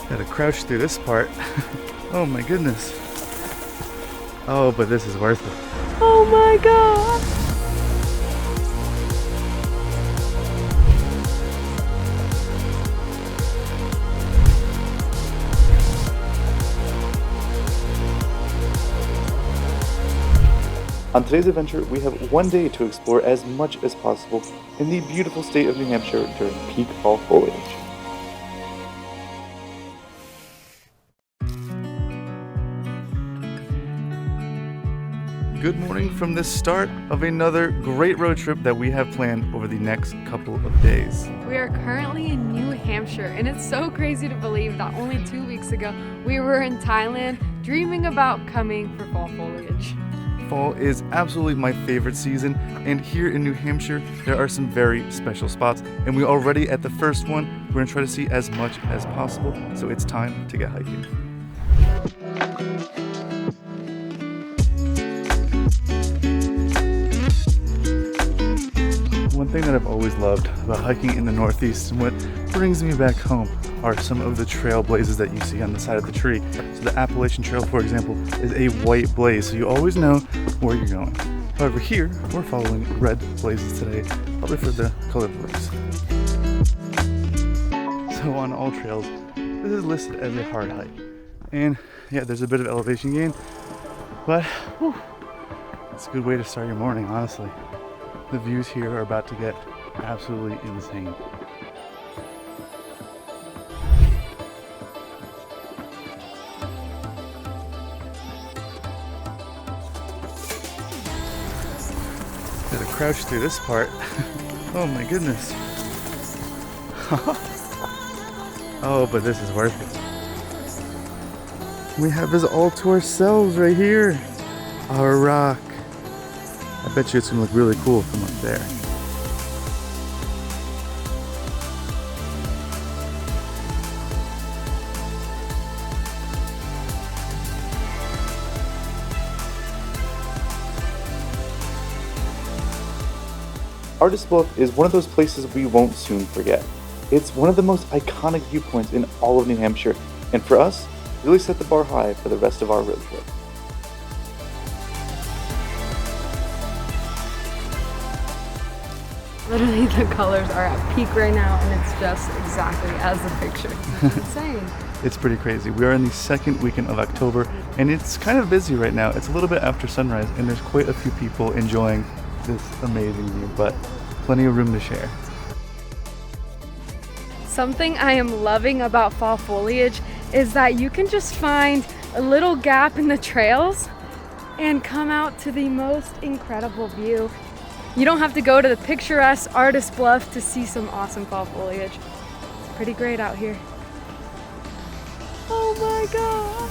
Gotta crouch through this part. Oh my goodness. Oh, but this is worth it. Oh my god! On today's adventure, we have one day to explore as much as possible in the beautiful state of New Hampshire during peak fall foliage. Good morning from the start of another great road trip that we have planned over the next couple of days. We are currently in New Hampshire, and it's so crazy to believe that only 2 weeks ago we were in Thailand dreaming about coming for fall foliage. Fall is absolutely my favorite season, and here in New Hampshire there are some very special spots, and we're already at the first one. We're gonna try to see as much as possible, so it's time to get hiking. One thing that I've always loved about hiking in the Northeast, and what brings me back home, are some of the trail blazes that you see on the side of the tree. So the Appalachian Trail, for example, is a white blaze, so you always know where you're going. However, here we're following red blazes today, probably for the color blazes. So on all trails, this is listed as a hard hike. And yeah, there's a bit of elevation gain, but whew, it's a good way to start your morning, honestly. The views here are about to get absolutely insane. Gotta crouch through this part. Oh my goodness. Oh, but this is worth it. We have this all to ourselves right here. Our rock. I bet you it's gonna look really cool from up there. Artist Bluff is one of those places we won't soon forget. It's one of the most iconic viewpoints in all of New Hampshire, and for us, really set the bar high for the rest of our road trip. Literally, the colors are at peak right now, and it's just exactly as the picture. It's insane. It's pretty crazy. We are in the second weekend of October, and it's kind of busy right now. It's a little bit after sunrise, and there's quite a few people enjoying this amazing view, but plenty of room to share. Something I am loving about fall foliage is that you can just find a little gap in the trails and come out to the most incredible view. You don't have to go to the picturesque Artist Bluff to see some awesome fall foliage. It's pretty great out here. Oh my god!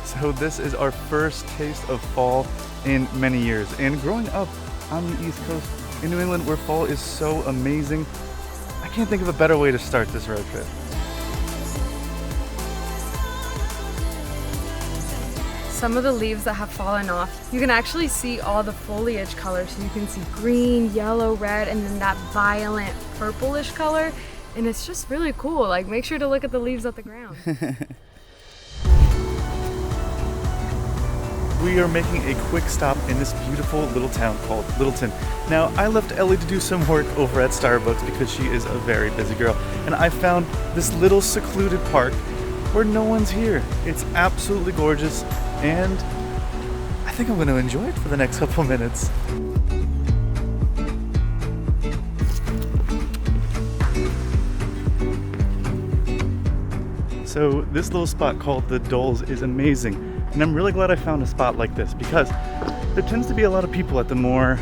So this is our first taste of fall in many years. And growing up on the East Coast in New England, where fall is so amazing, I can't think of a better way to start this road trip. Some of the leaves that have fallen off, you can actually see all the foliage colors. So you can see green, yellow, red, and then that violent purplish color. And it's just really cool. Like, make sure to look at the leaves at the ground. We are making a quick stop in this beautiful little town called Littleton. Now, I left Ellie to do some work over at Starbucks because she is a very busy girl, and I found this little secluded park where no one's here. It's absolutely gorgeous, and I think I'm going to enjoy it for the next couple minutes. So this little spot called the Doles is amazing. And I'm really glad I found a spot like this because there tends to be a lot of people at the more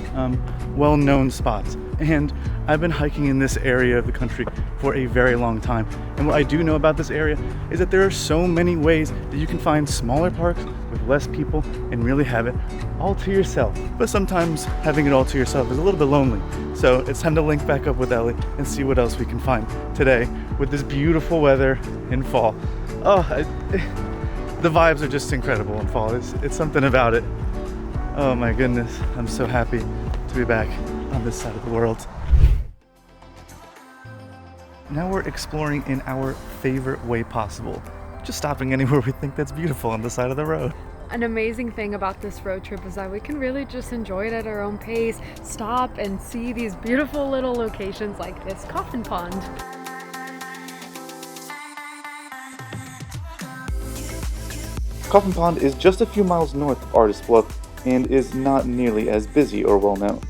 well-known spots. And I've been hiking in this area of the country for a very long time. And what I do know about this area is that there are so many ways that you can find smaller parks with less people and really have it all to yourself. But sometimes having it all to yourself is a little bit lonely. So it's time to link back up with Ellie and see what else we can find today with this beautiful weather in fall. Oh, The vibes are just incredible in fall. It's something about it. Oh my goodness, I'm so happy to be back on this side of the world. Now we're exploring in our favorite way possible. Just stopping anywhere we think that's beautiful on the side of the road. An amazing thing about this road trip is that we can really just enjoy it at our own pace, stop and see these beautiful little locations like this Coffin Pond. Coffin Pond is just a few miles north of Artist Bluff and is not nearly as busy or well known.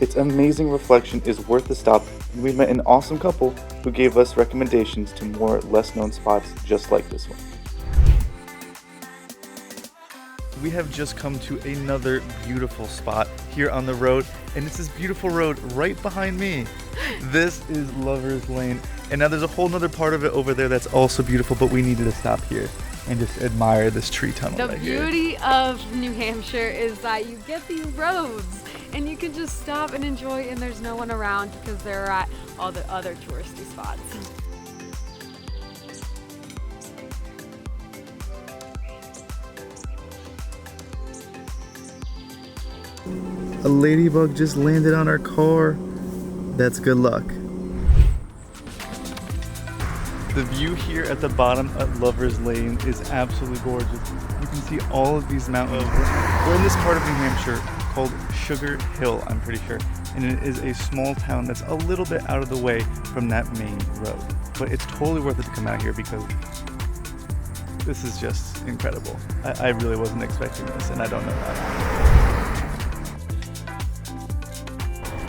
Its amazing reflection is worth the stop, and we met an awesome couple who gave us recommendations to more less known spots just like this one. We have just come to another beautiful spot here on the road, and it's this beautiful road right behind me. This is Lover's Lane, and now there's a whole nother part of it over there that's also beautiful, but we needed to stop here and just admire this tree tunnel right here. The beauty of New Hampshire is that you get these roads and you can just stop and enjoy, and there's no one around because they're at all the other touristy spots. A ladybug just landed on our car. That's good luck. The view here at the bottom at Lover's Lane is absolutely gorgeous. You can see all of these mountains. We're in this part of New Hampshire called Sugar Hill, I'm pretty sure. And it is a small town that's a little bit out of the way from that main road. But it's totally worth it to come out here because this is just incredible. I really wasn't expecting this, and I don't know why.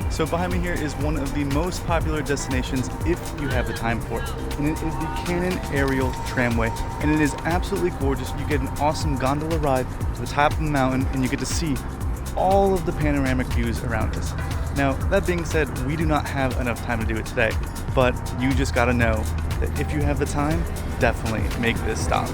So behind me here is one of the most popular destinations if you have the time for it, and it is the Cannon Aerial Tramway, and it is absolutely gorgeous. You get an awesome gondola ride to the top of the mountain, and you get to see all of the panoramic views around us. Now, that being said, we do not have enough time to do it today, but you just gotta know that if you have the time, definitely make this stop.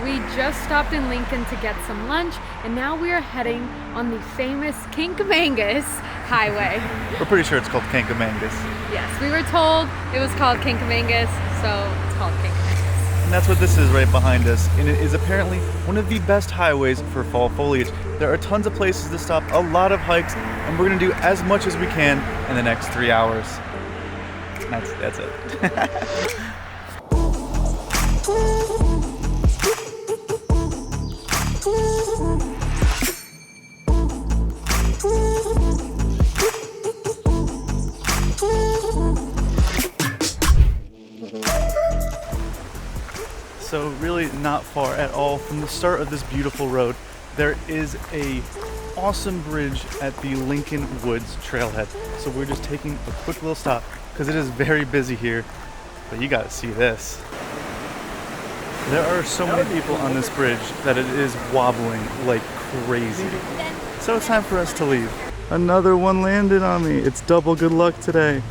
We just stopped in Lincoln to get some lunch, and now we are heading on the famous Kancamagus Highway. We're pretty sure it's called Kancamagus. Yes, we were told it was called Kancamagus, so it's called Kancamagus. And that's what this is right behind us, and it is apparently one of the best highways for fall foliage. There are tons of places to stop, a lot of hikes, and we're gonna do as much as we can in the next 3 hours. That's it. So really not far at all from the start of this beautiful road, there is a awesome bridge at the Lincoln Woods trailhead. So we're just taking a quick little stop because it is very busy here, but you gotta see this. There are so many people on this bridge that it is wobbling like crazy. So it's time for us to leave. Another one landed on me. It's double good luck today.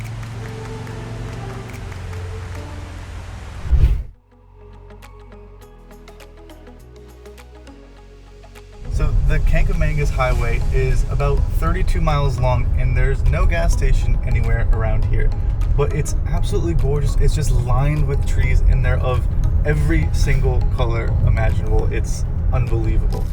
So the Kancamagus Highway is about 32 miles long, and there's no gas station anywhere around here. But it's absolutely gorgeous. It's just lined with trees, and they're of every single color imaginable. It's unbelievable.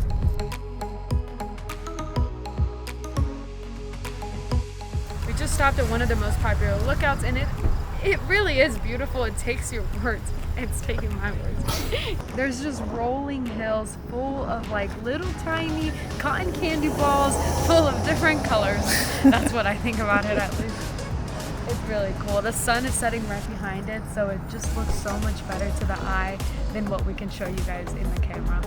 We just stopped at one of the most popular lookouts, and it really is beautiful. It takes your words. It's taking my words. There's just rolling hills full of like little tiny cotton candy balls full of different colors. That's what I think about it, at least. It's really cool. The sun is setting right behind it, so it just looks so much better to the eye than what we can show you guys in the camera.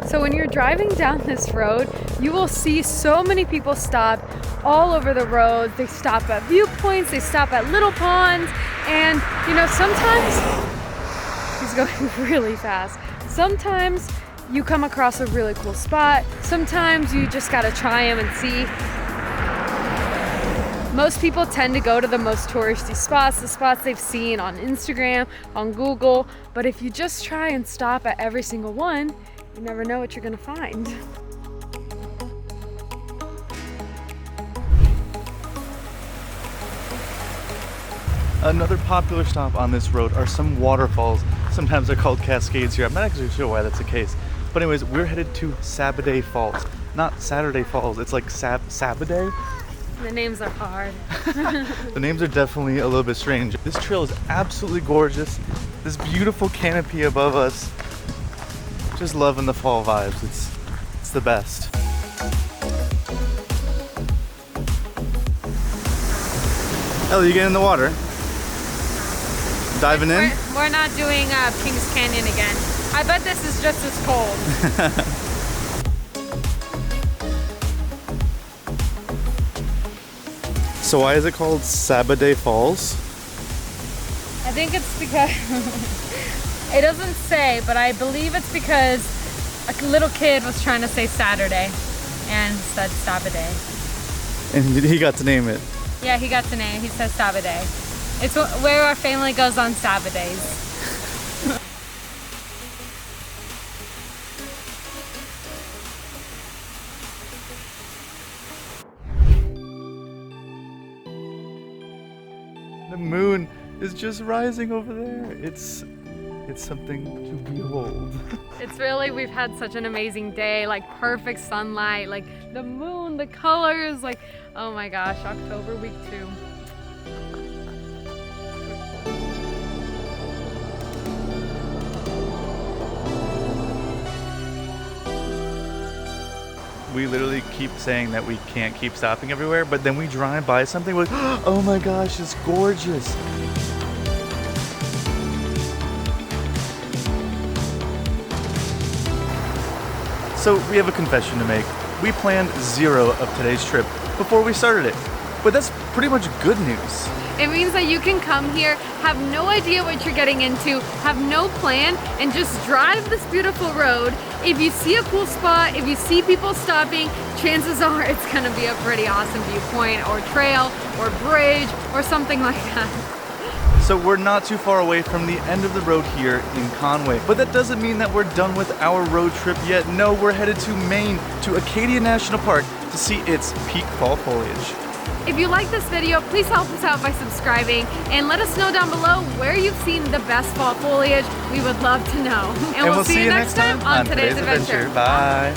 So when you're driving down this road, you will see so many people stop all over the road. They stop at viewpoints, they stop at little ponds, and you know, sometimes, he's going really fast. Sometimes you come across a really cool spot. Sometimes you just gotta try them and see. Most people tend to go to the most touristy spots, the spots they've seen on Instagram, on Google, but if you just try and stop at every single one, you never know what you're gonna find. Another popular stop on this road are some waterfalls. Sometimes they're called cascades here. I'm not actually sure why that's the case. But anyways, we're headed to Sabbaday Falls. Not Saturday Falls, it's like Sabbaday. The names are hard. The names are definitely a little bit strange. This trail is absolutely gorgeous. This beautiful canopy above us. Just loving the fall vibes. It's the best. Ellie, you get in the water? Diving in? We're not doing Kings Canyon again. I bet this is just as cold. So why is it called Sabbaday Falls? I think it's because it doesn't say, but I believe it's because a little kid was trying to say Saturday and said Sabbaday. And he got to name it. Yeah, he got to name it. He says Sabbaday. It's where our family goes on Sabbadays. The moon is just rising over there. It's something to behold. It's really, we've had such an amazing day, like perfect sunlight, like the moon, the colors, like, oh my gosh, October week 2. We literally keep saying that we can't keep stopping everywhere, but then we drive by something like, oh my gosh, it's gorgeous. So we have a confession to make. We planned 0 of today's trip before we started it, but that's pretty much good news. It means that you can come here, have no idea what you're getting into, have no plan, and just drive this beautiful road. If you see a cool spot, if you see people stopping, chances are it's gonna be a pretty awesome viewpoint or trail or bridge or something like that. So we're not too far away from the end of the road here in Conway, but that doesn't mean that we're done with our road trip yet. No, we're headed to Maine, to Acadia National Park to see its peak fall foliage. If you like this video, please help us out by subscribing and let us know down below where you've seen the best fall foliage. We would love to know. And we'll see you next time on today's adventure. Bye.